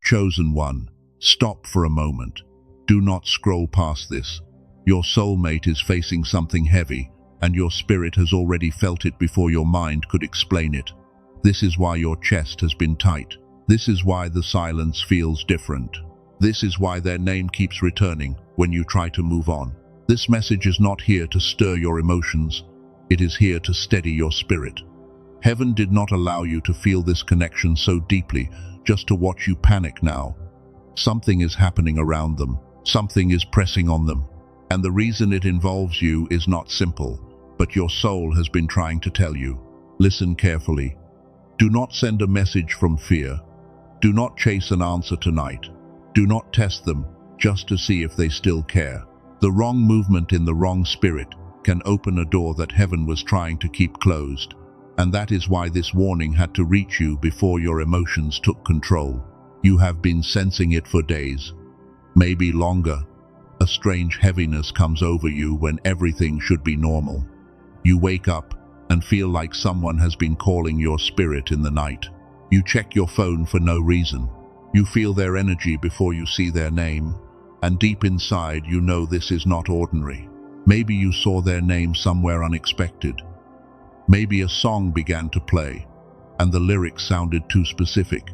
Chosen one, stop for a moment. Do not scroll past this. Your soulmate is facing something heavy, and your spirit has already felt it before your mind could explain it. This is why your chest has been tight. This is why the silence feels different. This is why their name keeps returning when you try to move on. This message is not here to stir your emotions. It is here to steady your spirit. Heaven did not allow you to feel this connection so deeply just to watch you panic now. Something is happening around them. Something is pressing on them. And the reason it involves you is not simple, but your soul has been trying to tell you. Listen carefully. Do not send a message from fear. Do not chase an answer tonight. Do not test them just to see if they still care. The wrong movement in the wrong spirit can open a door that heaven was trying to keep closed. And that is why this warning had to reach you before your emotions took control. You have been sensing it for days, maybe longer. A strange heaviness comes over you when everything should be normal. You wake up and feel like someone has been calling your spirit in the night. You check your phone for no reason. You feel their energy before you see their name, and deep inside you know this is not ordinary. Maybe you saw their name somewhere unexpected. Maybe a song began to play, and the lyrics sounded too specific.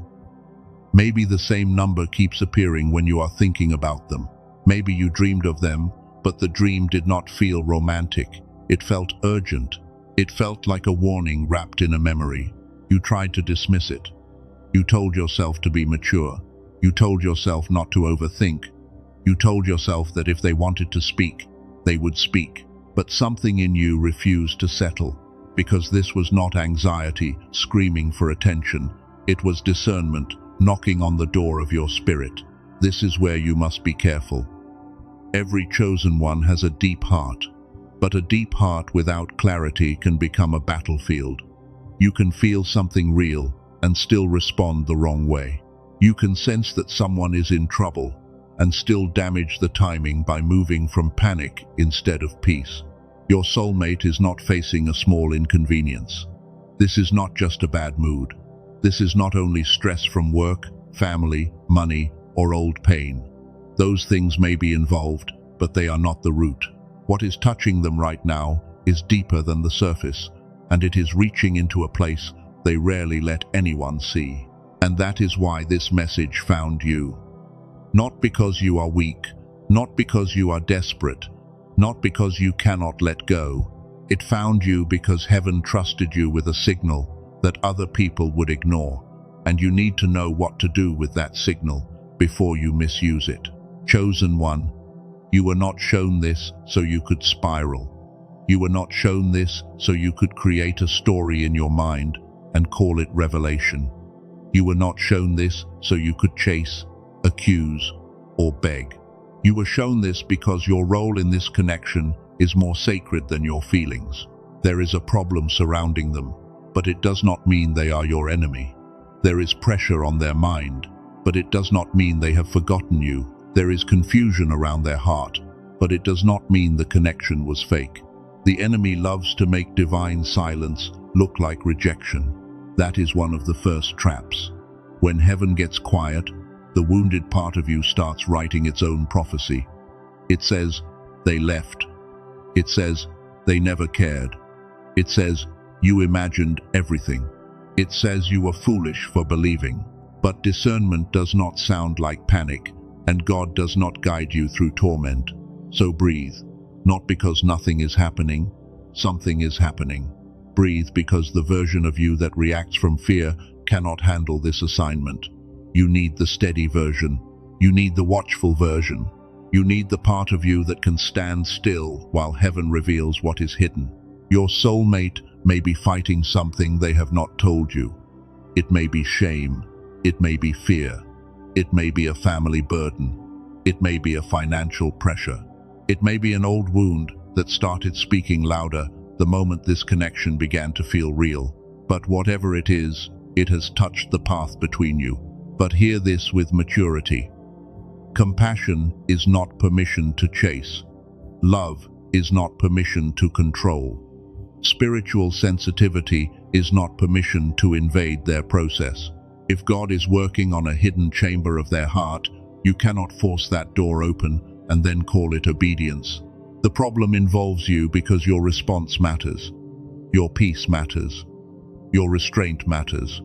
Maybe the same number keeps appearing when you are thinking about them. Maybe you dreamed of them, but the dream did not feel romantic. It felt urgent. It felt like a warning wrapped in a memory. You tried to dismiss it. You told yourself to be mature. You told yourself not to overthink. You told yourself that if they wanted to speak, they would speak. But something in you refused to settle, because this was not anxiety screaming for attention. It was discernment knocking on the door of your spirit. This is where you must be careful. Every chosen one has a deep heart, but a deep heart without clarity can become a battlefield. You can feel something real and still respond the wrong way. You can sense that someone is in trouble and still damage the timing by moving from panic instead of peace. Your soulmate is not facing a small inconvenience. This is not just a bad mood. This is not only stress from work, family, money, or old pain. Those things may be involved, but they are not the root. What is touching them right now is deeper than the surface, and it is reaching into a place they rarely let anyone see. And that is why this message found you. Not because you are weak, not because you are desperate, not because you cannot let go. It found you because heaven trusted you with a signal that other people would ignore, and you need to know what to do with that signal before you misuse it. Chosen one, you were not shown this so you could spiral. You were not shown this so you could create a story in your mind and call it revelation. You were not shown this so you could chase, accuse, or beg. You were shown this because your role in this connection is more sacred than your feelings. There is a problem surrounding them, but it does not mean they are your enemy. There is pressure on their mind, but it does not mean they have forgotten you. There is confusion around their heart, but it does not mean the connection was fake. The enemy loves to make divine silence look like rejection. That is one of the first traps. When heaven gets quiet, the wounded part of you starts writing its own prophecy. It says, they left. It says, they never cared. It says, you imagined everything. It says you were foolish for believing. But discernment does not sound like panic, and God does not guide you through torment. So breathe, not because nothing is happening, something is happening. Breathe because the version of you that reacts from fear cannot handle this assignment. You need the steady version. You need the watchful version. You need the part of you that can stand still while heaven reveals what is hidden. Your soulmate may be fighting something they have not told you. It may be shame. It may be fear. It may be a family burden. It may be a financial pressure. It may be an old wound that started speaking louder the moment this connection began to feel real. But whatever it is, it has touched the path between you. But hear this with maturity. Compassion is not permission to chase. Love is not permission to control. Spiritual sensitivity is not permission to invade their process. If God is working on a hidden chamber of their heart, you cannot force that door open and then call it obedience. The problem involves you because your response matters. Your peace matters. Your restraint matters.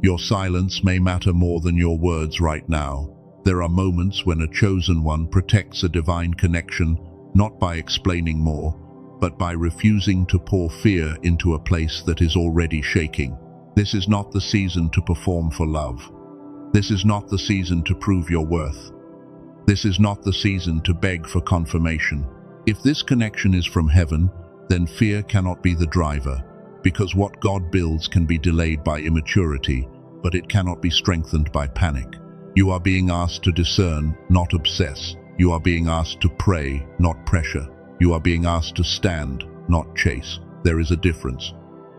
Your silence may matter more than your words right now. There are moments when a chosen one protects a divine connection, not by explaining more, but by refusing to pour fear into a place that is already shaking. This is not the season to perform for love. This is not the season to prove your worth. This is not the season to beg for confirmation. If this connection is from heaven, then fear cannot be the driver, because what God builds can be delayed by immaturity, but it cannot be strengthened by panic. You are being asked to discern, not obsess. You are being asked to pray, not pressure. You are being asked to stand, not chase. There is a difference.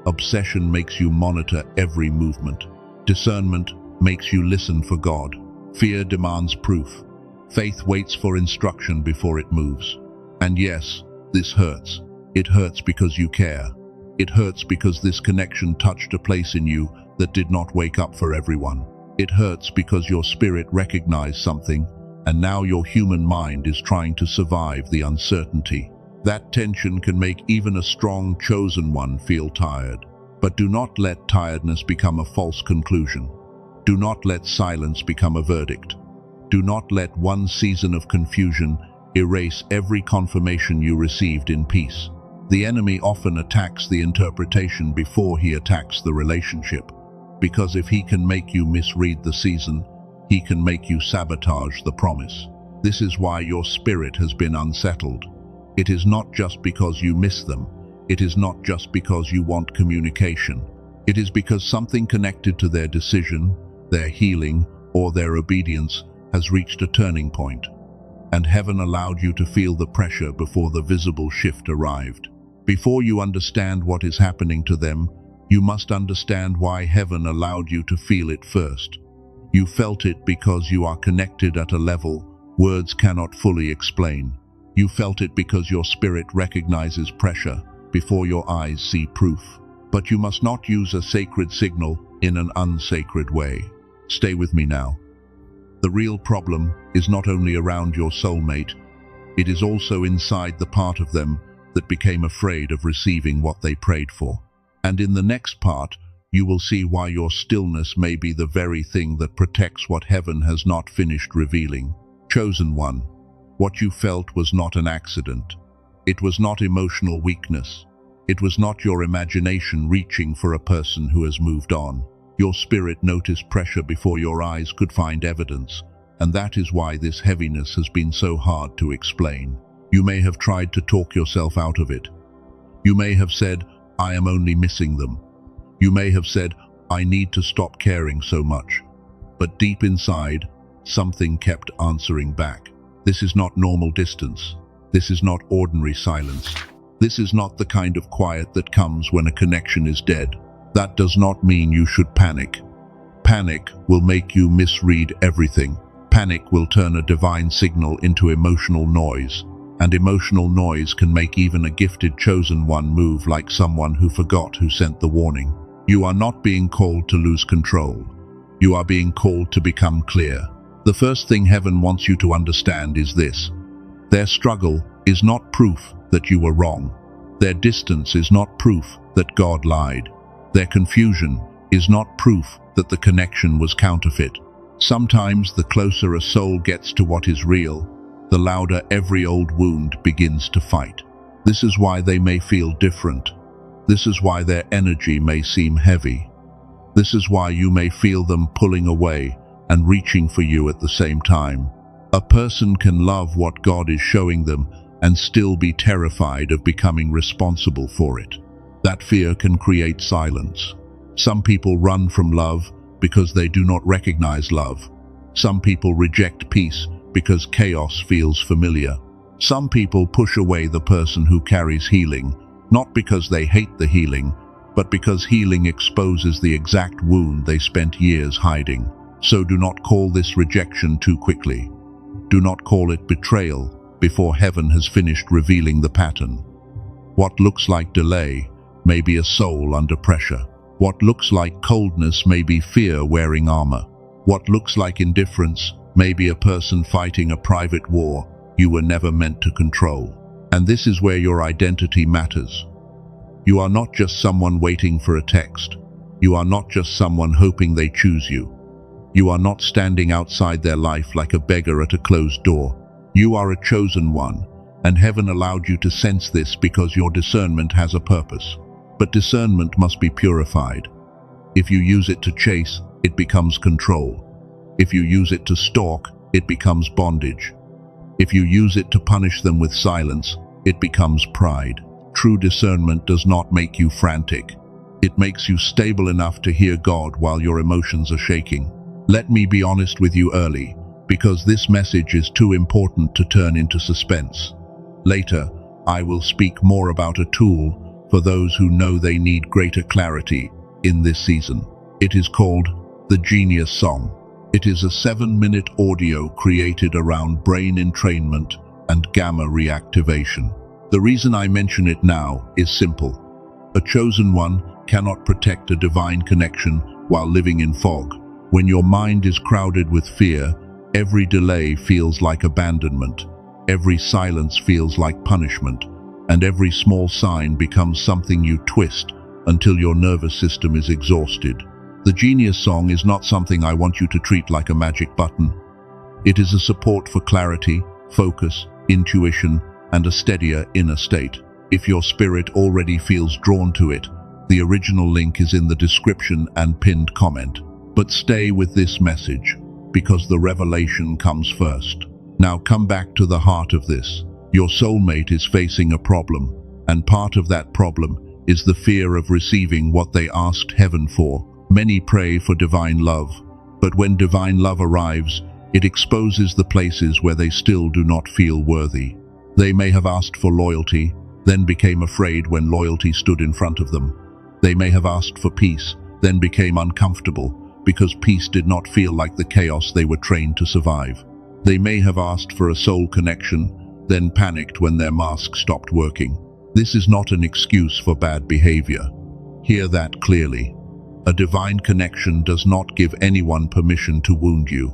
Obsession makes you monitor every movement. Discernment makes you listen for God. Fear demands proof. Faith waits for instruction before it moves. And yes, this hurts. It hurts because you care. It hurts because this connection touched a place in you that did not wake up for everyone. It hurts because your spirit recognized something, and now your human mind is trying to survive the uncertainty. That tension can make even a strong, chosen one feel tired. But do not let tiredness become a false conclusion. Do not let silence become a verdict. Do not let one season of confusion erase every confirmation you received in peace. The enemy often attacks the interpretation before he attacks the relationship, because if he can make you misread the season, he can make you sabotage the promise. This is why your spirit has been unsettled. It is not just because you miss them. It is not just because you want communication. It is because something connected to their decision, their healing, or their obedience has reached a turning point, and heaven allowed you to feel the pressure before the visible shift arrived. Before you understand what is happening to them, you must understand why heaven allowed you to feel it first. You felt it because you are connected at a level words cannot fully explain. You felt it because your spirit recognizes pressure before your eyes see proof. But you must not use a sacred signal in an unsacred way. Stay with me now. The real problem is not only around your soulmate, it is also inside the part of them that became afraid of receiving what they prayed for. And in the next part, you will see why your stillness may be the very thing that protects what heaven has not finished revealing. Chosen one, what you felt was not an accident. It was not emotional weakness. It was not your imagination reaching for a person who has moved on. Your spirit noticed pressure before your eyes could find evidence, and that is why this heaviness has been so hard to explain. You may have tried to talk yourself out of it. You may have said, I am only missing them. You may have said, I need to stop caring so much. But deep inside, something kept answering back. This is not normal distance. This is not ordinary silence. This is not the kind of quiet that comes when a connection is dead. That does not mean you should panic. Panic will make you misread everything. Panic will turn a divine signal into emotional noise, and emotional noise can make even a gifted chosen one move like someone who forgot who sent the warning. You are not being called to lose control. You are being called to become clear. The first thing heaven wants you to understand is this. Their struggle is not proof that you were wrong. Their distance is not proof that God lied. Their confusion is not proof that the connection was counterfeit. Sometimes the closer a soul gets to what is real, the louder every old wound begins to fight. This is why they may feel different. This is why their energy may seem heavy. This is why you may feel them pulling away and reaching for you at the same time. A person can love what God is showing them and still be terrified of becoming responsible for it. That fear can create silence. Some people run from love because they do not recognize love. Some people reject peace because chaos feels familiar. Some people push away the person who carries healing, not because they hate the healing, but because healing exposes the exact wound they spent years hiding. So do not call this rejection too quickly. Do not call it betrayal before heaven has finished revealing the pattern. What looks like delay may be a soul under pressure. What looks like coldness may be fear wearing armor. What looks like indifference may be a person fighting a private war you were never meant to control. And this is where your identity matters. You are not just someone waiting for a text. You are not just someone hoping they choose you. You are not standing outside their life like a beggar at a closed door. You are a chosen one, and heaven allowed you to sense this because your discernment has a purpose. But discernment must be purified. If you use it to chase, it becomes control. If you use it to stalk, it becomes bondage. If you use it to punish them with silence, it becomes pride. True discernment does not make you frantic. It makes you stable enough to hear God while your emotions are shaking. Let me be honest with you early, because this message is too important to turn into suspense. Later, I will speak more about a tool for those who know they need greater clarity in this season. It is called the Genius Song. It is a 7-minute audio created around brain entrainment and gamma reactivation. The reason I mention it now is simple. A chosen one cannot protect a divine connection while living in fog. When your mind is crowded with fear, every delay feels like abandonment, every silence feels like punishment, and every small sign becomes something you twist until your nervous system is exhausted. The Genius Song is not something I want you to treat like a magic button. It is a support for clarity, focus, intuition, and a steadier inner state. If your spirit already feels drawn to it, the original link is in the description and pinned comment. But stay with this message, because the revelation comes first. Now come back to the heart of this. Your soulmate is facing a problem, and part of that problem is the fear of receiving what they asked heaven for. Many pray for divine love, but when divine love arrives, it exposes the places where they still do not feel worthy. They may have asked for loyalty, then became afraid when loyalty stood in front of them. They may have asked for peace, then became uncomfortable because peace did not feel like the chaos they were trained to survive. They may have asked for a soul connection, then panicked when their mask stopped working. This is not an excuse for bad behavior. Hear that clearly. A divine connection does not give anyone permission to wound you.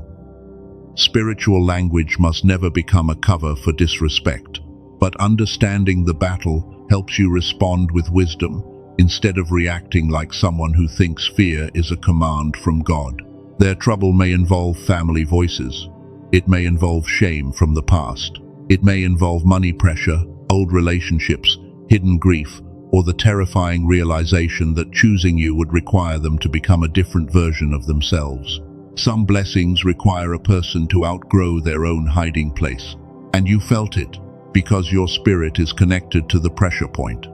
Spiritual language must never become a cover for disrespect, but understanding the battle helps you respond with wisdom instead of reacting like someone who thinks fear is a command from God. Their trouble may involve family voices. It may involve shame from the past. It may involve money pressure, old relationships, hidden grief, or the terrifying realization that choosing you would require them to become a different version of themselves. Some blessings require a person to outgrow their own hiding place. And you felt it, because your spirit is connected to the pressure point.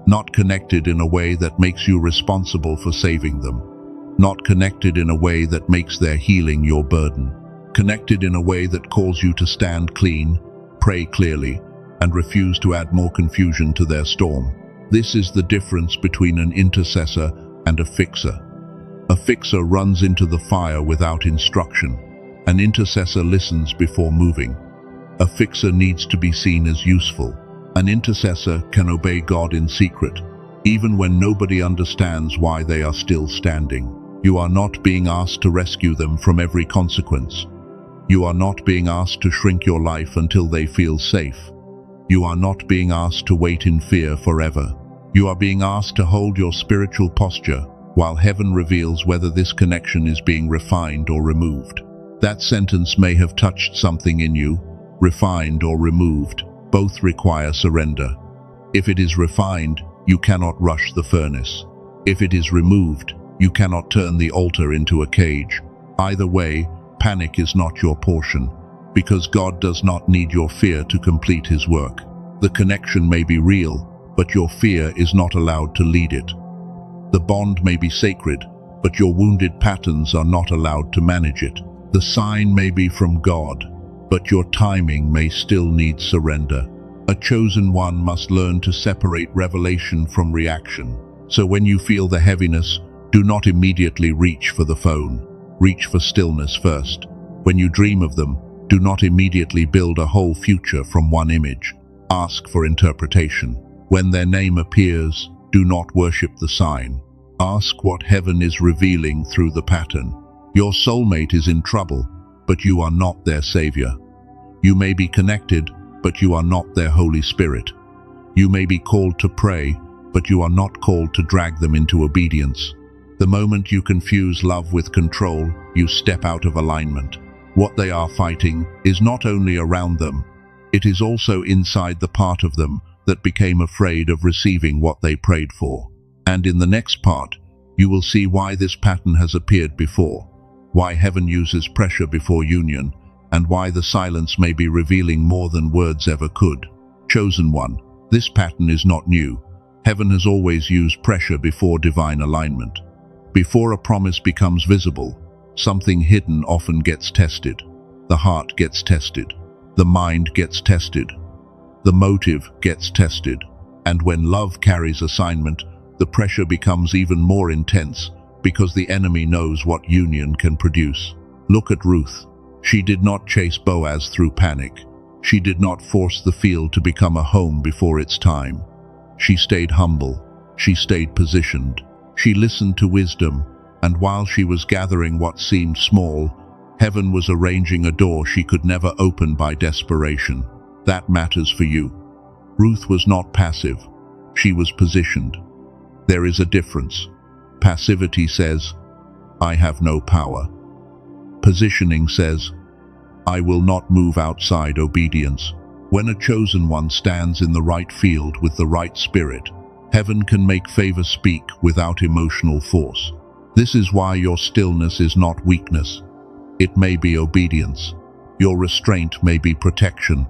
Not connected in a way that makes you responsible for saving them. Not connected in a way that makes their healing your burden. Connected in a way that calls you to stand clean, pray clearly, and refuse to add more confusion to their storm. This is the difference between an intercessor and a fixer. A fixer runs into the fire without instruction. An intercessor listens before moving. A fixer needs to be seen as useful. An intercessor can obey God in secret, even when nobody understands why they are still standing. You are not being asked to rescue them from every consequence. You are not being asked to shrink your life until they feel safe. You are not being asked to wait in fear forever. You are being asked to hold your spiritual posture while heaven reveals whether this connection is being refined or removed. That sentence may have touched something in you. Refined or removed, both require surrender. If it is refined, you cannot rush the furnace. If it is removed, you cannot turn the altar into a cage. Either way, panic is not your portion, because God does not need your fear to complete His work. The connection may be real, but your fear is not allowed to lead it. The bond may be sacred, but your wounded patterns are not allowed to manage it. The sign may be from God, but your timing may still need surrender. A chosen one must learn to separate revelation from reaction. So when you feel the heaviness, do not immediately reach for the phone. Reach for stillness first. When you dream of them, do not immediately build a whole future from one image. Ask for interpretation. When their name appears, do not worship the sign. Ask what heaven is revealing through the pattern. Your soulmate is in trouble, but you are not their savior. You may be connected, but you are not their Holy Spirit. You may be called to pray, but you are not called to drag them into obedience. The moment you confuse love with control, you step out of alignment. What they are fighting is not only around them, it is also inside the part of them that became afraid of receiving what they prayed for. And in the next part, you will see why this pattern has appeared before, why heaven uses pressure before union, and why the silence may be revealing more than words ever could. Chosen one, this pattern is not new. Heaven has always used pressure before divine alignment. Before a promise becomes visible, something hidden often gets tested. The heart gets tested. The mind gets tested. The motive gets tested. And when love carries assignment, the pressure becomes even more intense because the enemy knows what union can produce. Look at Ruth. She did not chase Boaz through panic. She did not force the field to become a home before its time. She stayed humble. She stayed positioned. She listened to wisdom, and while she was gathering what seemed small, heaven was arranging a door she could never open by desperation. That matters for you. Ruth was not passive. She was positioned. There is a difference. Passivity says, I have no power. Positioning says, I will not move outside obedience. When a chosen one stands in the right field with the right spirit, heaven can make favor speak without emotional force. This is why your stillness is not weakness. It may be obedience. Your restraint may be protection.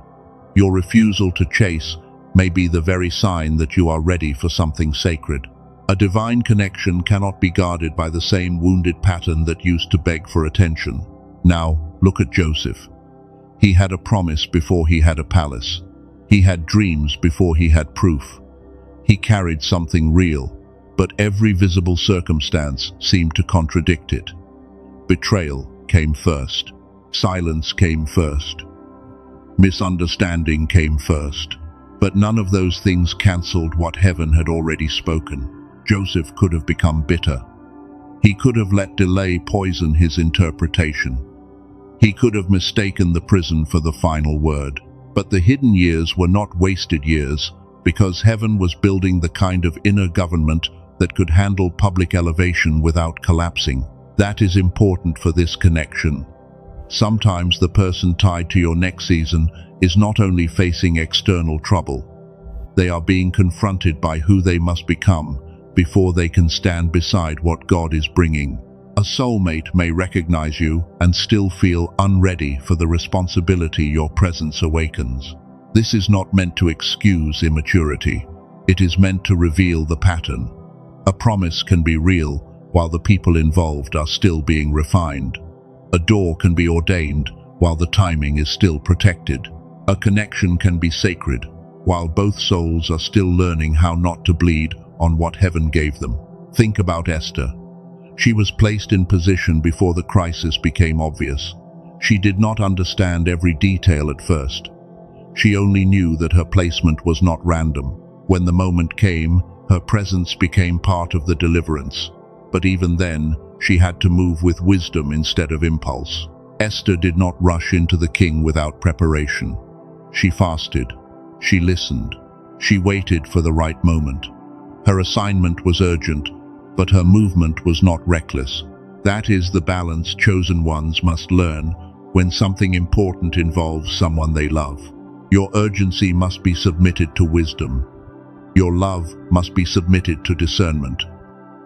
Your refusal to chase may be the very sign that you are ready for something sacred. A divine connection cannot be guarded by the same wounded pattern that used to beg for attention. Now, look at Joseph. He had a promise before he had a palace. He had dreams before he had proof. He carried something real, but every visible circumstance seemed to contradict it. Betrayal came first. Silence came first. Misunderstanding came first. But none of those things cancelled what heaven had already spoken. Joseph could have become bitter. He could have let delay poison his interpretation. He could have mistaken the prison for the final word. But the hidden years were not wasted years, because heaven was building the kind of inner government that could handle public elevation without collapsing. That is important for this connection. Sometimes the person tied to your next season is not only facing external trouble, they are being confronted by who they must become before they can stand beside what God is bringing. A soulmate may recognize you and still feel unready for the responsibility your presence awakens. This is not meant to excuse immaturity. It is meant to reveal the pattern. A promise can be real while the people involved are still being refined. A door can be ordained while the timing is still protected. A connection can be sacred while both souls are still learning how not to bleed on what heaven gave them. Think about Esther. She was placed in position before the crisis became obvious. She did not understand every detail at first. She only knew that her placement was not random. When the moment came, her presence became part of the deliverance. But even then, she had to move with wisdom instead of impulse. Esther did not rush into the king without preparation. She fasted. She listened. She waited for the right moment. Her assignment was urgent, but her movement was not reckless. That is the balance chosen ones must learn when something important involves someone they love. Your urgency must be submitted to wisdom. Your love must be submitted to discernment.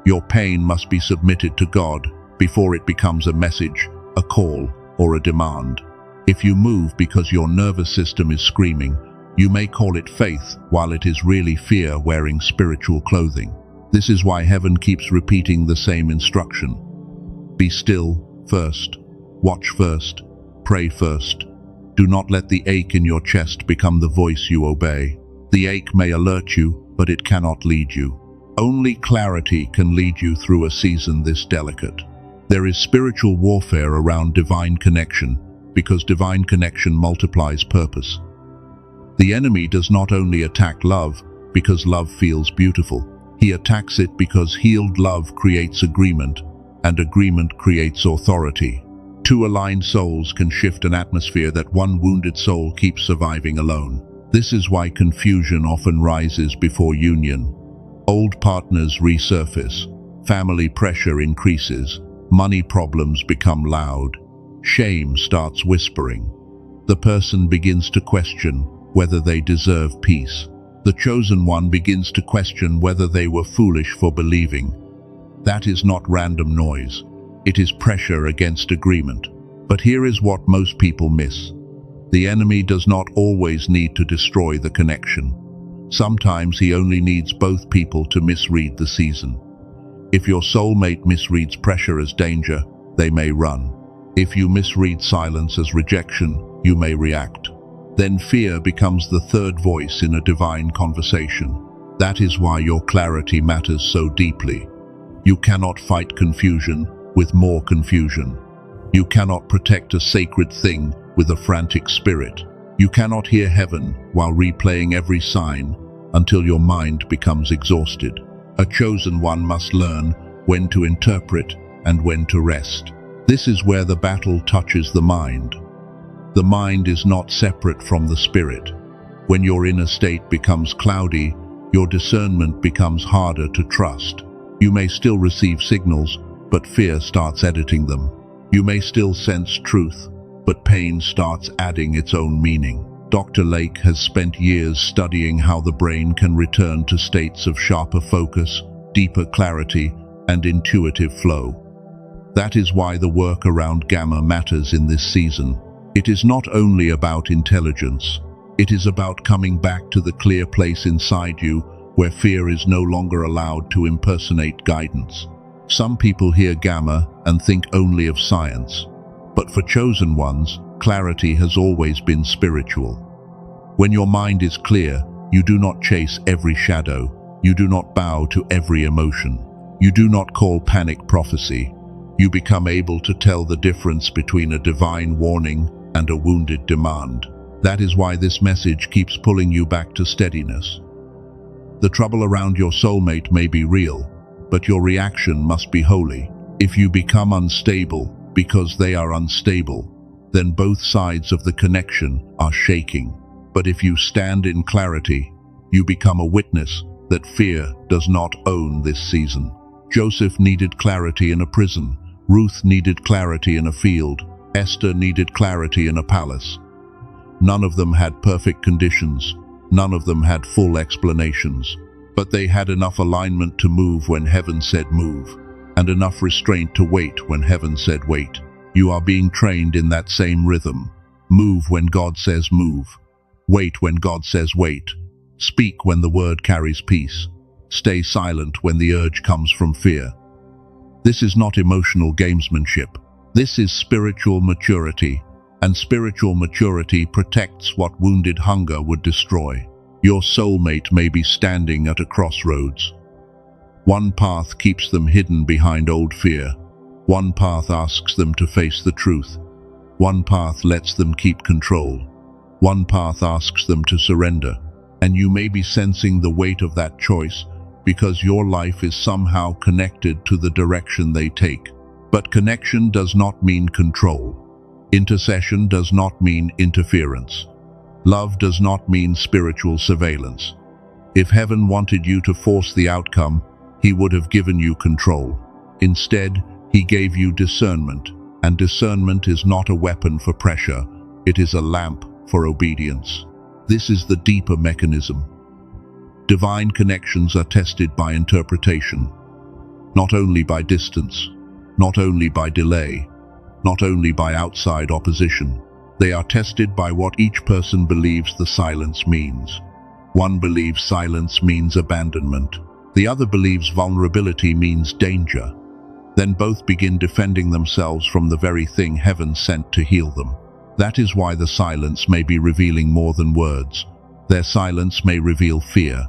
Your pain must be submitted to God before it becomes a message, a call, or a demand. If you move because your nervous system is screaming, you may call it faith while it is really fear wearing spiritual clothing. This is why heaven keeps repeating the same instruction. Be still first. Watch first. Pray first. Do not let the ache in your chest become the voice you obey. The ache may alert you, but it cannot lead you. Only clarity can lead you through a season this delicate. There is spiritual warfare around divine connection, because divine connection multiplies purpose. The enemy does not only attack love because love feels beautiful. He attacks it because healed love creates agreement, and agreement creates authority. Two aligned souls can shift an atmosphere that one wounded soul keeps surviving alone. This is why confusion often rises before union. Old partners resurface, family pressure increases, money problems become loud, shame starts whispering. The person begins to question whether they deserve peace. The chosen one begins to question whether they were foolish for believing. That is not random noise. It is pressure against agreement. But here is what most people miss. The enemy does not always need to destroy the connection. Sometimes he only needs both people to misread the season. If your soulmate misreads pressure as danger, they may run. If you misread silence as rejection, you may react. Then fear becomes the third voice in a divine conversation. That is why your clarity matters so deeply. You cannot fight confusion with more confusion. You cannot protect a sacred thing with a frantic spirit. You cannot hear heaven while replaying every sign until your mind becomes exhausted. A chosen one must learn when to interpret and when to rest. This is where the battle touches the mind. The mind is not separate from the spirit. When your inner state becomes cloudy, your discernment becomes harder to trust. You may still receive signals, but fear starts editing them. You may still sense truth, but pain starts adding its own meaning. Dr. Lake has spent years studying how the brain can return to states of sharper focus, deeper clarity, and intuitive flow. That is why the work around Gamma matters in this season. It is not only about intelligence. It is about coming back to the clear place inside you where fear is no longer allowed to impersonate guidance. Some people hear Gamma and think only of science. But for chosen ones, clarity has always been spiritual. When your mind is clear, you do not chase every shadow. You do not bow to every emotion. You do not call panic prophecy. You become able to tell the difference between a divine warning and a wounded demand. That is why this message keeps pulling you back to steadiness. The trouble around your soulmate may be real, but your reaction must be holy. If you become unstable because they are unstable, then both sides of the connection are shaking. But if you stand in clarity, you become a witness that fear does not own this season. Joseph needed clarity in a prison. Ruth needed clarity in a field. Esther needed clarity in a palace. None of them had perfect conditions. None of them had full explanations. But they had enough alignment to move when heaven said move, and enough restraint to wait when heaven said wait. You are being trained in that same rhythm. Move when God says move. Wait when God says wait. Speak when the word carries peace. Stay silent when the urge comes from fear. This is not emotional gamesmanship. This is spiritual maturity, and spiritual maturity protects what wounded hunger would destroy. Your soulmate may be standing at a crossroads. One path keeps them hidden behind old fear. One path asks them to face the truth. One path lets them keep control. One path asks them to surrender. And you may be sensing the weight of that choice because your life is somehow connected to the direction they take. But connection does not mean control. Intercession does not mean interference. Love does not mean spiritual surveillance. If heaven wanted you to force the outcome, he would have given you control. Instead, he gave you discernment, and discernment is not a weapon for pressure, it is a lamp for obedience. This is the deeper mechanism. Divine connections are tested by interpretation, not only by distance, not only by delay, not only by outside opposition. They are tested by what each person believes the silence means. One believes silence means abandonment. The other believes vulnerability means danger. Then both begin defending themselves from the very thing heaven sent to heal them. That is why the silence may be revealing more than words. Their silence may reveal fear.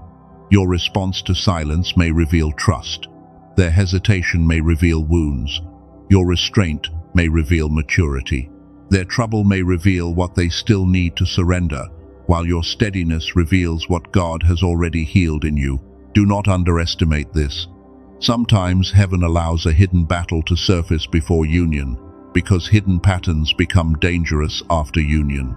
Your response to silence may reveal trust. Their hesitation may reveal wounds. Your restraint may reveal maturity. Their trouble may reveal what they still need to surrender, while your steadiness reveals what God has already healed in you. Do not underestimate this. Sometimes heaven allows a hidden battle to surface before union, because hidden patterns become dangerous after union.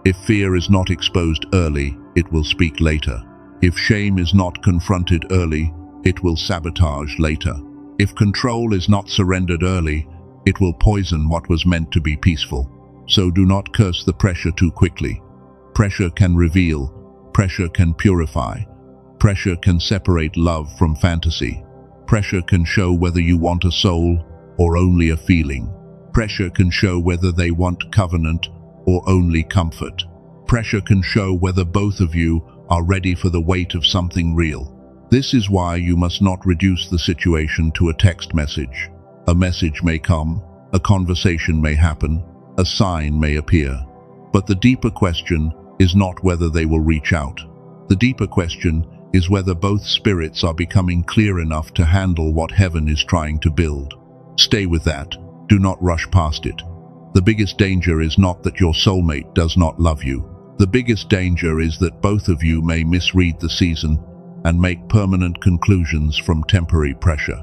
If fear is not exposed early, it will speak later. If shame is not confronted early, it will sabotage later. If control is not surrendered early, it will poison what was meant to be peaceful. So do not curse the pressure too quickly. Pressure can reveal, pressure can purify, pressure can separate love from fantasy. Pressure can show whether you want a soul or only a feeling. Pressure can show whether they want covenant or only comfort. Pressure can show whether both of you are ready for the weight of something real. This is why you must not reduce the situation to a text message. A message may come, a conversation may happen, a sign may appear. But the deeper question is not whether they will reach out. The deeper question is whether both spirits are becoming clear enough to handle what heaven is trying to build. Stay with that. Do not rush past it. The biggest danger is not that your soulmate does not love you. The biggest danger is that both of you may misread the season and make permanent conclusions from temporary pressure.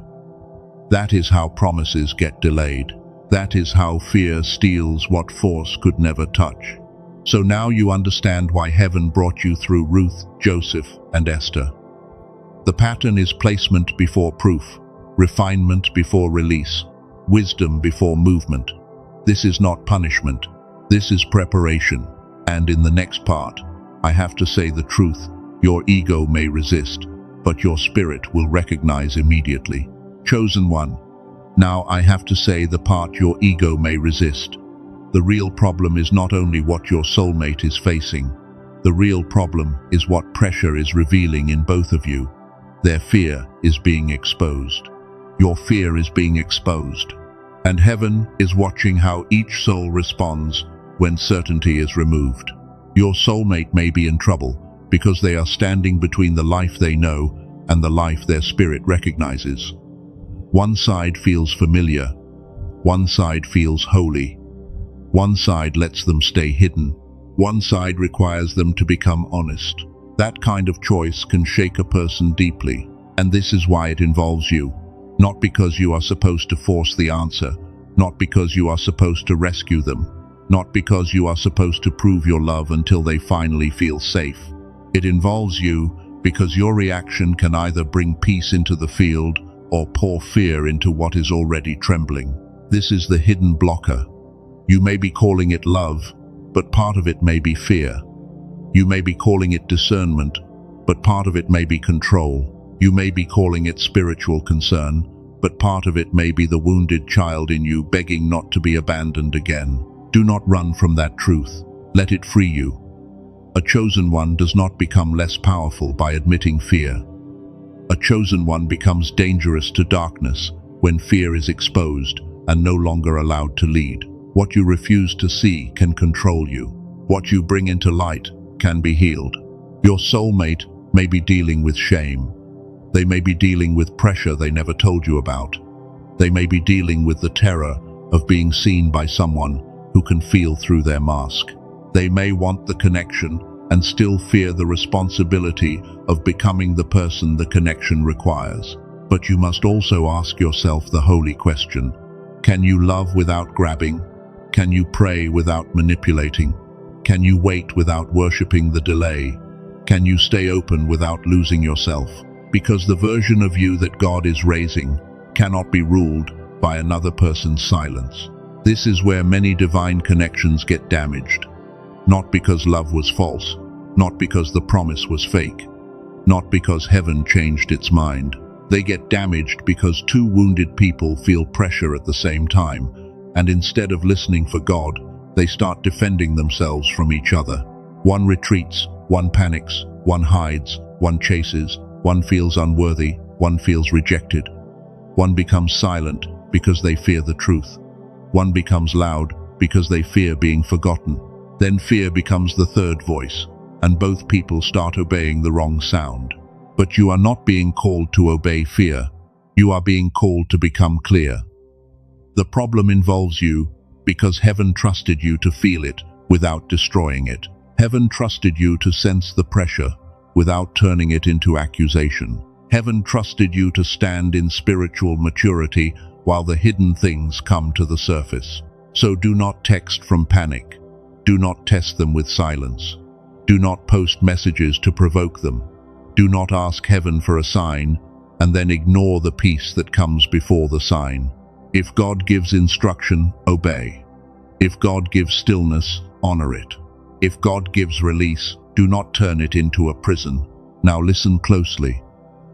That is how promises get delayed. That is how fear steals what force could never touch. So now you understand why heaven brought you through Ruth, Joseph, and Esther. The pattern is placement before proof, refinement before release, wisdom before movement. This is not punishment. This is preparation. And in the next part, I have to say the truth. Your ego may resist, but your spirit will recognize immediately. Chosen one. Now I have to say the part your ego may resist. The real problem is not only what your soulmate is facing. The real problem is what pressure is revealing in both of you. Their fear is being exposed. Your fear is being exposed. And heaven is watching how each soul responds when certainty is removed. Your soulmate may be in trouble because they are standing between the life they know and the life their spirit recognizes. One side feels familiar. One side feels holy. One side lets them stay hidden. One side requires them to become honest. That kind of choice can shake a person deeply, and this is why it involves you. Not because you are supposed to force the answer, not because you are supposed to rescue them, not because you are supposed to prove your love until they finally feel safe. It involves you because your reaction can either bring peace into the field or pour fear into what is already trembling. This is the hidden blocker. You may be calling it love, but part of it may be fear. You may be calling it discernment, but part of it may be control. You may be calling it spiritual concern, but part of it may be the wounded child in you begging not to be abandoned again. Do not run from that truth. Let it free you. A chosen one does not become less powerful by admitting fear. A chosen one becomes dangerous to darkness when fear is exposed and no longer allowed to lead. What you refuse to see can control you. What you bring into light can be healed. Your soulmate may be dealing with shame. They may be dealing with pressure they never told you about. They may be dealing with the terror of being seen by someone who can feel through their mask. They may want the connection and still fear the responsibility of becoming the person the connection requires. But you must also ask yourself the holy question: can you love without grabbing? Can you pray without manipulating? Can you wait without worshipping the delay? Can you stay open without losing yourself? Because the version of you that God is raising cannot be ruled by another person's silence. This is where many divine connections get damaged. Not because love was false, not because the promise was fake, not because heaven changed its mind. They get damaged because two wounded people feel pressure at the same time, and instead of listening for God, they start defending themselves from each other. One retreats, one panics, one hides, one chases, one feels unworthy, one feels rejected. One becomes silent because they fear the truth. One becomes loud because they fear being forgotten. Then fear becomes the third voice, and both people start obeying the wrong sound. But you are not being called to obey fear. You are being called to become clear. The problem involves you because heaven trusted you to feel it without destroying it. Heaven trusted you to sense the pressure without turning it into accusation. Heaven trusted you to stand in spiritual maturity while the hidden things come to the surface. So do not text from panic. Do not test them with silence. Do not post messages to provoke them. Do not ask heaven for a sign and then ignore the peace that comes before the sign. If God gives instruction, obey. If God gives stillness, honor it. If God gives release, do not turn it into a prison. Now listen closely.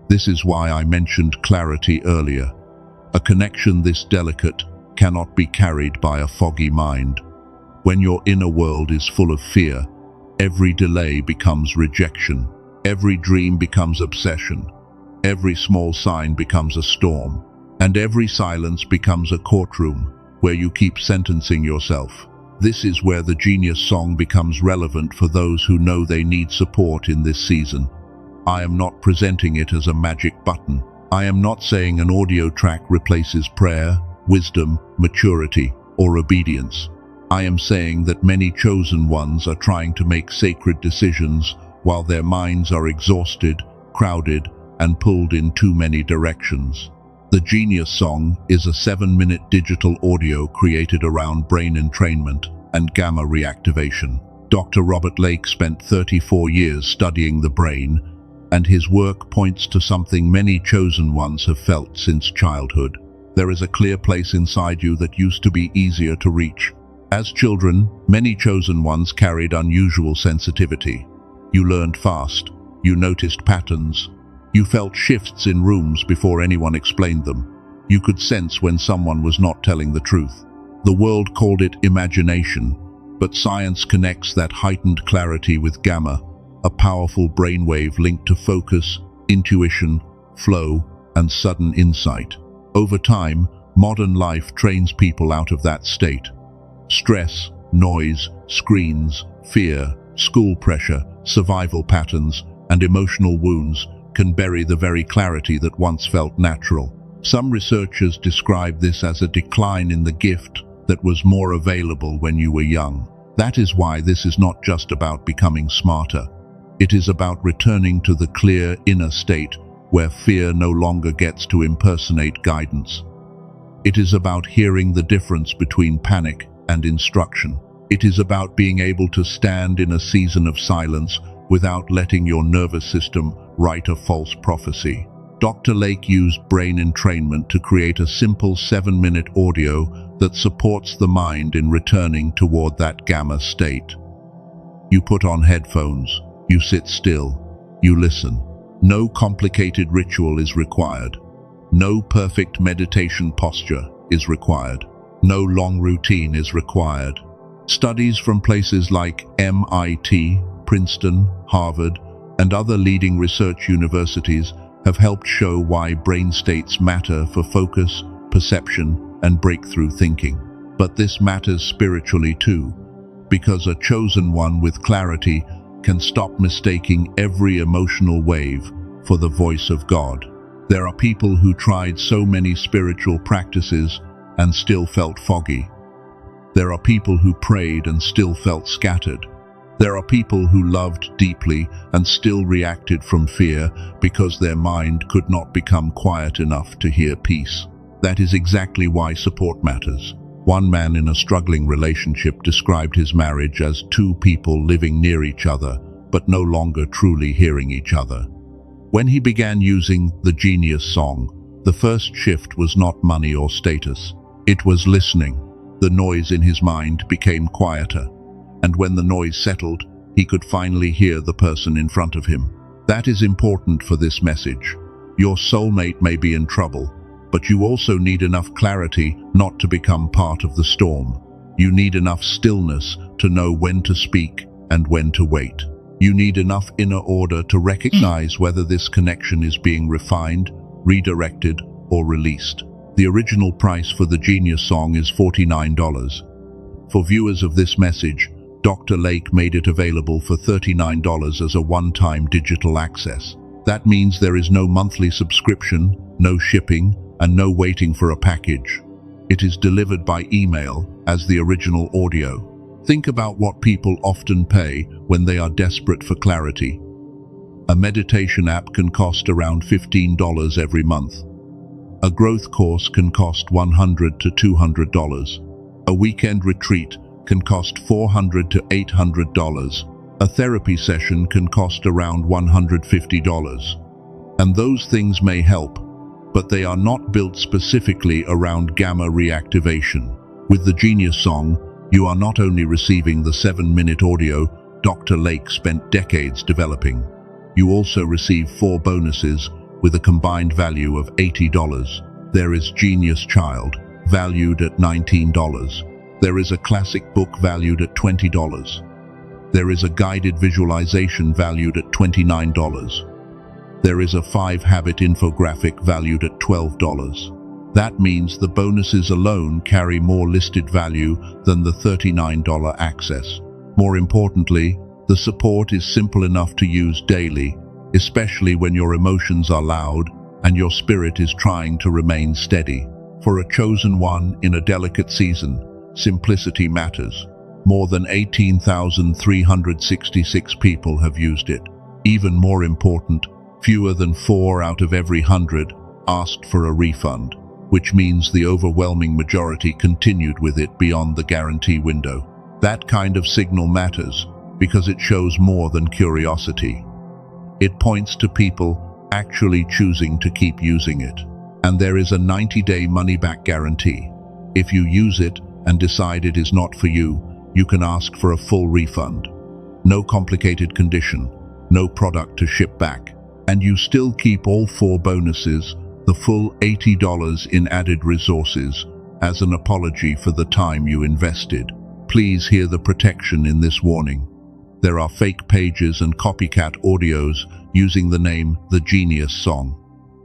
This is why I mentioned clarity earlier. A connection this delicate cannot be carried by a foggy mind. When your inner world is full of fear, every delay becomes rejection. Every dream becomes obsession. Every small sign becomes a storm. And every silence becomes a courtroom where you keep sentencing yourself. This is where the genius song becomes relevant for those who know they need support in this season. I am not presenting it as a magic button. I am not saying an audio track replaces prayer, wisdom, maturity, or obedience. I am saying that many chosen ones are trying to make sacred decisions while their minds are exhausted, crowded, and pulled in too many directions. The Genius Song is a 7-minute digital audio created around brain entrainment and gamma reactivation. Dr. Robert Lake spent 34 years studying the brain, and his work points to something many chosen ones have felt since childhood. There is a clear place inside you that used to be easier to reach. As children, many chosen ones carried unusual sensitivity. You learned fast. You noticed patterns. You felt shifts in rooms before anyone explained them. You could sense when someone was not telling the truth. The world called it imagination, but science connects that heightened clarity with gamma, a powerful brainwave linked to focus, intuition, flow, and sudden insight. Over time, modern life trains people out of that state. Stress, noise, screens, fear, school pressure, survival patterns, and emotional wounds can bury the very clarity that once felt natural. Some researchers describe this as a decline in the gift that was more available when you were young. That is why this is not just about becoming smarter. It is about returning to the clear inner state where fear no longer gets to impersonate guidance. It is about hearing the difference between panic and instruction. It is about being able to stand in a season of silence without letting your nervous system write a false prophecy. Dr. Lake used brain entrainment to create a simple 7-minute audio that supports the mind in returning toward that gamma state. You put on headphones, you sit still, you listen. No complicated ritual is required. No perfect meditation posture is required. No long routine is required. Studies from places like MIT, Princeton, Harvard, and other leading research universities have helped show why brain states matter for focus, perception, and breakthrough thinking. But this matters spiritually too, because a chosen one with clarity can stop mistaking every emotional wave for the voice of God. There are people who tried so many spiritual practices and still felt foggy. There are people who prayed and still felt scattered. There are people who loved deeply and still reacted from fear because their mind could not become quiet enough to hear peace. That is exactly why support matters. One man in a struggling relationship described his marriage as two people living near each other, but no longer truly hearing each other. When he began using the Genius Song, the first shift was not money or status. It was listening. The noise in his mind became quieter, and when the noise settled, he could finally hear the person in front of him. That is important for this message. Your soulmate may be in trouble, but you also need enough clarity not to become part of the storm. You need enough stillness to know when to speak and when to wait. You need enough inner order to recognize whether this connection is being refined, redirected, or released. The original price for the Genius Song is $49. For viewers of this message, Dr. Lake made it available for $39 as a one-time digital access. That means there is no monthly subscription, no shipping, and no waiting for a package. It is delivered by email as the original audio. Think about what people often pay when they are desperate for clarity. A meditation app can cost around $15 every month. A growth course can cost $100 to $200. A weekend retreat can cost $400 to $800. A therapy session can cost around $150. And those things may help, but they are not built specifically around gamma reactivation. With the Genius Song, you are not only receiving the 7-minute audio Dr. Lake spent decades developing, you also receive 4 bonuses with a combined value of $80. There is Genius Child, valued at $19. There is a classic book valued at $20. There is a guided visualization valued at $29. There is a 5-habit infographic valued at $12. That means the bonuses alone carry more listed value than the $39 access. More importantly, the support is simple enough to use daily, especially when your emotions are loud and your spirit is trying to remain steady. For a chosen one in a delicate season, simplicity matters. More than 18,366 people have used it. Even more important, fewer than 4 out of every 100 asked for a refund, which means the overwhelming majority continued with it beyond the guarantee window. That kind of signal matters because it shows more than curiosity. It points to people actually choosing to keep using it. And there is a 90-day money-back guarantee. If you use it and decide it is not for you, you can ask for a full refund. No complicated condition, no product to ship back, and you still keep all 4 bonuses, the full $80 in added resources, as an apology for the time you invested. Please hear the protection in this warning. There are fake pages and copycat audios using the name The Genius Song.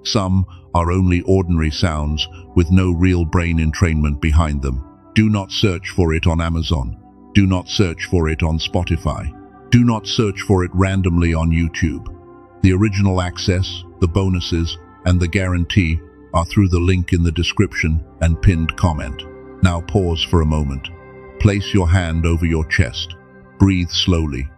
Some are only ordinary sounds with no real brain entrainment behind them. Do not search for it on Amazon. Do not search for it on Spotify. Do not search for it randomly on YouTube. The original access, the bonuses, and the guarantee are through the link in the description and pinned comment. Now pause for a moment. Place your hand over your chest. Breathe slowly.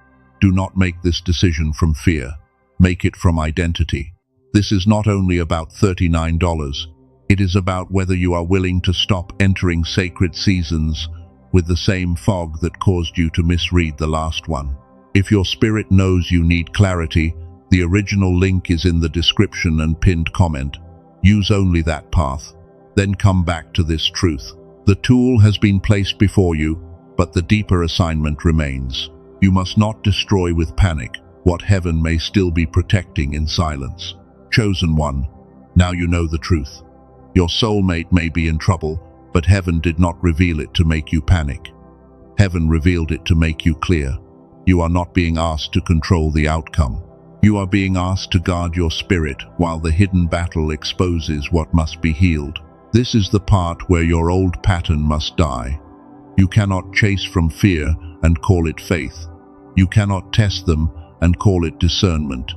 Do not make this decision from fear. Make it from identity. This is not only about $39. It is about whether you are willing to stop entering sacred seasons with the same fog that caused you to misread the last one. If your spirit knows you need clarity, the original link is in the description and pinned comment. Use only that path. Then come back to this truth. The tool has been placed before you, but the deeper assignment remains. You must not destroy with panic what heaven may still be protecting in silence. Chosen one, now you know the truth. Your soulmate may be in trouble, but heaven did not reveal it to make you panic. Heaven revealed it to make you clear. You are not being asked to control the outcome. You are being asked to guard your spirit while the hidden battle exposes what must be healed. This is the part where your old pattern must die. You cannot chase from fear and call it faith. You cannot test them and call it discernment.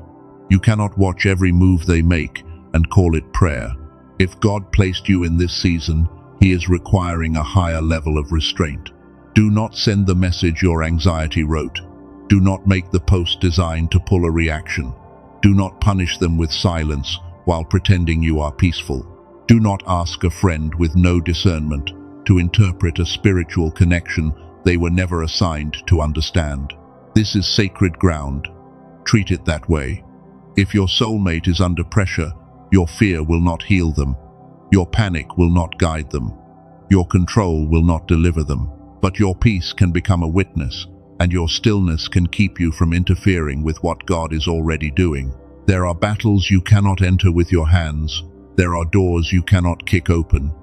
You cannot watch every move they make and call it prayer. If God placed you in this season, He is requiring a higher level of restraint. Do not send the message your anxiety wrote. Do not make the post designed to pull a reaction. Do not punish them with silence while pretending you are peaceful. Do not ask a friend with no discernment to interpret a spiritual connection they were never assigned to understand. This is sacred ground. Treat it that way. If your soulmate is under pressure, your fear will not heal them. Your panic will not guide them. Your control will not deliver them. But your peace can become a witness, and your stillness can keep you from interfering with what God is already doing. There are battles you cannot enter with your hands. There are doors you cannot kick open.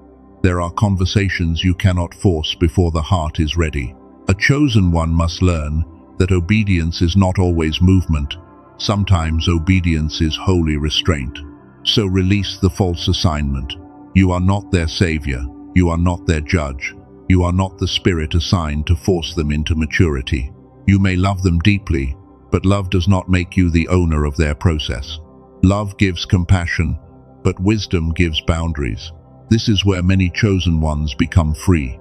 There are conversations you cannot force before the heart is ready. A chosen one must learn that obedience is not always movement. Sometimes obedience is holy restraint. So release the false assignment. You are not their savior. You are not their judge. You are not the spirit assigned to force them into maturity. You may love them deeply, but love does not make you the owner of their process. Love gives compassion, but wisdom gives boundaries. This is where many chosen ones become free.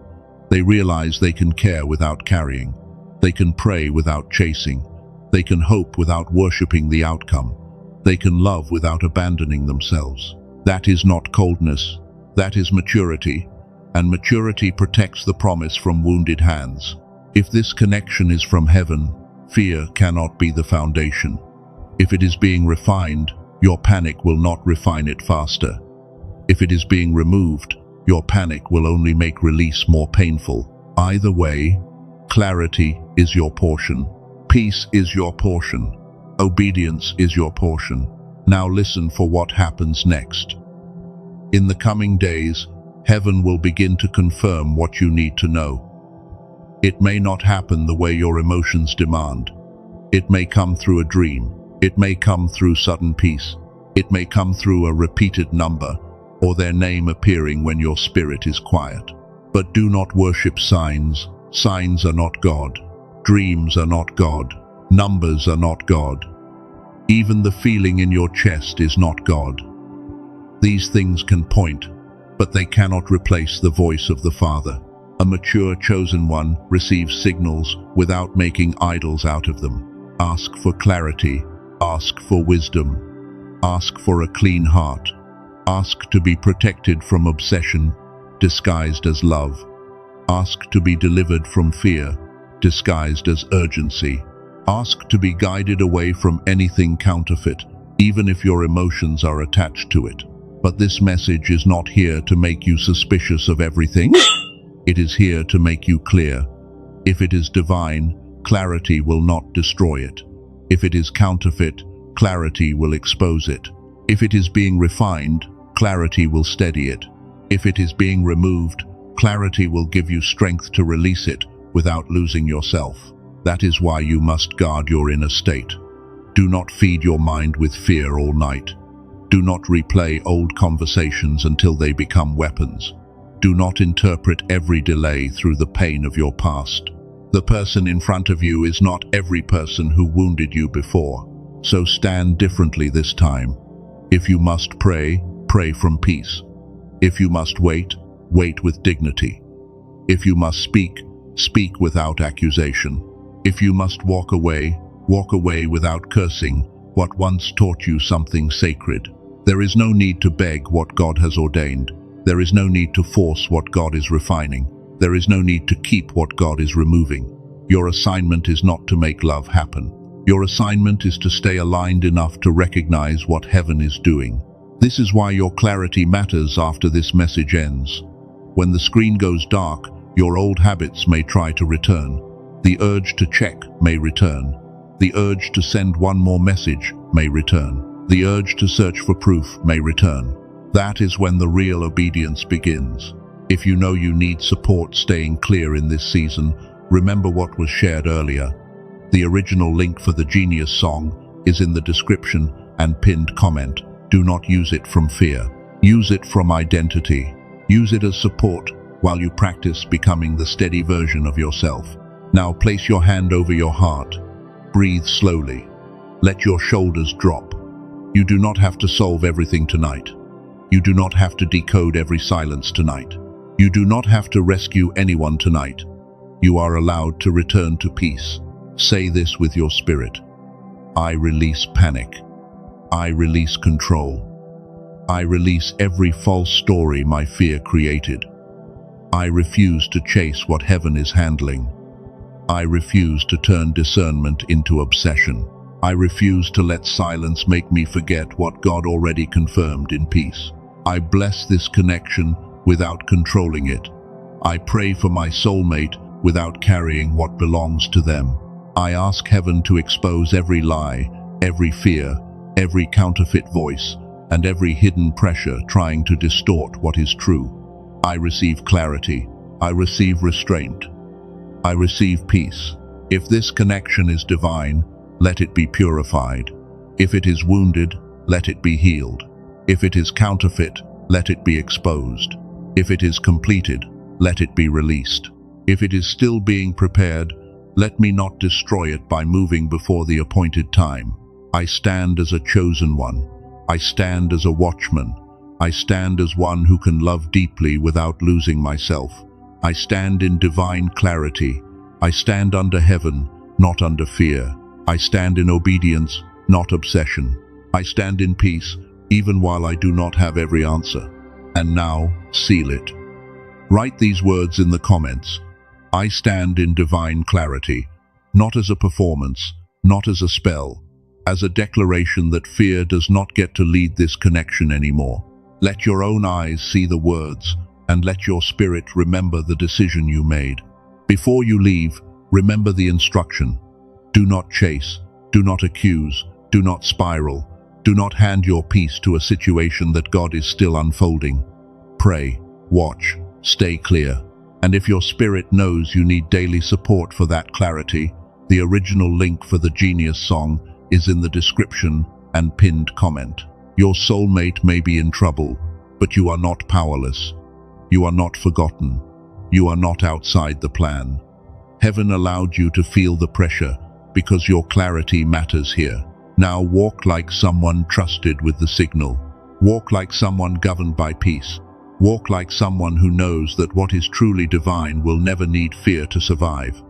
They realize they can care without carrying. They can pray without chasing. They can hope without worshipping the outcome. They can love without abandoning themselves. That is not coldness. That is maturity. And maturity protects the promise from wounded hands. If this connection is from heaven, fear cannot be the foundation. If it is being refined, your panic will not refine it faster. If it is being removed, your panic will only make release more painful. Either way, clarity is your portion. Peace is your portion. Obedience is your portion. Now listen for what happens next. In the coming days, heaven will begin to confirm what you need to know. It may not happen the way your emotions demand. It may come through a dream. It may come through sudden peace. It may come through a repeated number, or their name appearing when your spirit is quiet. But do not worship signs. Signs are not God. Dreams are not God. Numbers are not God. Even the feeling in your chest is not God. These things can point, but they cannot replace the voice of the Father. A mature chosen one receives signals without making idols out of them. Ask for clarity. Ask for wisdom. Ask for a clean heart. Ask to be protected from obsession, disguised as love. Ask to be delivered from fear, disguised as urgency. Ask to be guided away from anything counterfeit, even if your emotions are attached to it. But this message is not here to make you suspicious of everything. It is here to make you clear. If it is divine, clarity will not destroy it. If it is counterfeit, clarity will expose it. If it is being refined, clarity will steady it. If it is being removed, clarity will give you strength to release it without losing yourself. That is why you must guard your inner state. Do not feed your mind with fear all night. Do not replay old conversations until they become weapons. Do not interpret every delay through the pain of your past. The person in front of you is not every person who wounded you before. So stand differently this time. If you must pray, pray from peace. If you must wait, wait with dignity. If you must speak, speak without accusation. If you must walk away without cursing what once taught you something sacred. There is no need to beg what God has ordained. There is no need to force what God is refining. There is no need to keep what God is removing. Your assignment is not to make love happen. Your assignment is to stay aligned enough to recognize what heaven is doing. This is why your clarity matters after this message ends. When the screen goes dark, your old habits may try to return. The urge to check may return. The urge to send one more message may return. The urge to search for proof may return. That is when the real obedience begins. If you know you need support staying clear in this season, remember what was shared earlier. The original link for the Genius song is in the description and pinned comment. Do not use it from fear. Use it from identity. Use it as support while you practice becoming the steady version of yourself. Now place your hand over your heart. Breathe slowly. Let your shoulders drop. You do not have to solve everything tonight. You do not have to decode every silence tonight. You do not have to rescue anyone tonight. You are allowed to return to peace. Say this with your spirit. I release panic. I release control. I release every false story my fear created. I refuse to chase what heaven is handling. I refuse to turn discernment into obsession. I refuse to let silence make me forget what God already confirmed in peace. I bless this connection without controlling it. I pray for my soulmate without carrying what belongs to them. I ask heaven to expose every lie, every fear, every counterfeit voice, and every hidden pressure trying to distort what is true. I receive clarity. I receive restraint. I receive peace. If this connection is divine, let it be purified. If it is wounded, let it be healed. If it is counterfeit, let it be exposed. If it is completed, let it be released. If it is still being prepared, let me not destroy it by moving before the appointed time. I stand as a chosen one. I stand as a watchman. I stand as one who can love deeply without losing myself. I stand in divine clarity. I stand under heaven, not under fear. I stand in obedience, not obsession. I stand in peace, even while I do not have every answer. And now, seal it. Write these words in the comments. I stand in divine clarity, not as a performance, not as a spell, as a declaration that fear does not get to lead this connection anymore. Let your own eyes see the words, and let your spirit remember the decision you made. Before you leave, remember the instruction. Do not chase, do not accuse, do not spiral, do not hand your peace to a situation that God is still unfolding. Pray, watch, stay clear. And if your spirit knows you need daily support for that clarity, the original link for the Genius song is in the description and pinned comment. Your soulmate may be in trouble, but you are not powerless. You are not forgotten. You are not outside the plan. Heaven allowed you to feel the pressure because your clarity matters here. Now walk like someone trusted with the signal. Walk like someone governed by peace. Walk like someone who knows that what is truly divine will never need fear to survive.